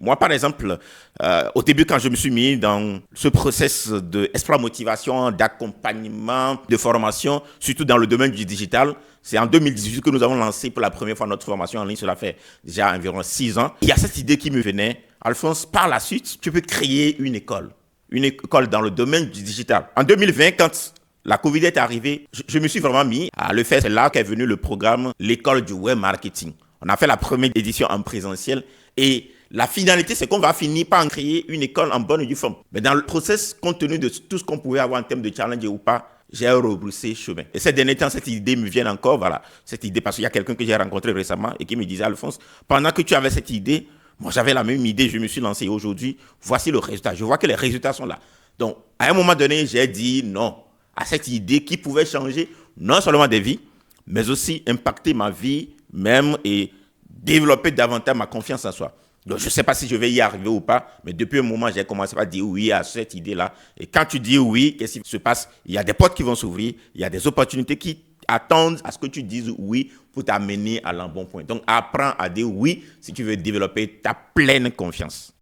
Moi, par exemple, au début, quand je me suis mis dans ce process d'espoir motivation, d'accompagnement, de formation, surtout dans le domaine du digital, c'est en 2018 que nous avons lancé pour la première fois notre formation en ligne. Cela fait déjà environ 6 ans. Il y a cette idée qui me venait. Alphonse, par la suite, tu peux créer une école. Une école dans le domaine du digital. En 2020, quand la Covid est arrivée, je me suis vraiment mis à le faire. C'est là qu'est venu le programme L'école du web marketing. On a fait la première édition en présentiel et la finalité, c'est qu'on va finir par en créer une école en bonne et due forme. Mais dans le process, compte tenu de tout ce qu'on pouvait avoir en termes de challenge ou pas, j'ai rebroussé chemin. Et ces derniers temps, cette idée me vient encore, voilà, cette idée, parce qu'il y a quelqu'un que j'ai rencontré récemment et qui me disait, Alphonse, pendant que tu avais cette idée, moi j'avais la même idée, je me suis lancé aujourd'hui, voici le résultat. Je vois que les résultats sont là. Donc, à un moment donné, j'ai dit non à cette idée qui pouvait changer non seulement des vies, mais aussi impacter ma vie même et développer davantage ma confiance en soi. Donc, je ne sais pas si je vais y arriver ou pas, mais depuis un moment, j'ai commencé à dire oui à cette idée-là. Et quand tu dis oui, qu'est-ce qui se passe? Il y a des portes qui vont s'ouvrir, il y a des opportunités qui attendent à ce que tu dises oui pour t'amener à l'embonpoint. Donc, apprends à dire oui si tu veux développer ta pleine confiance.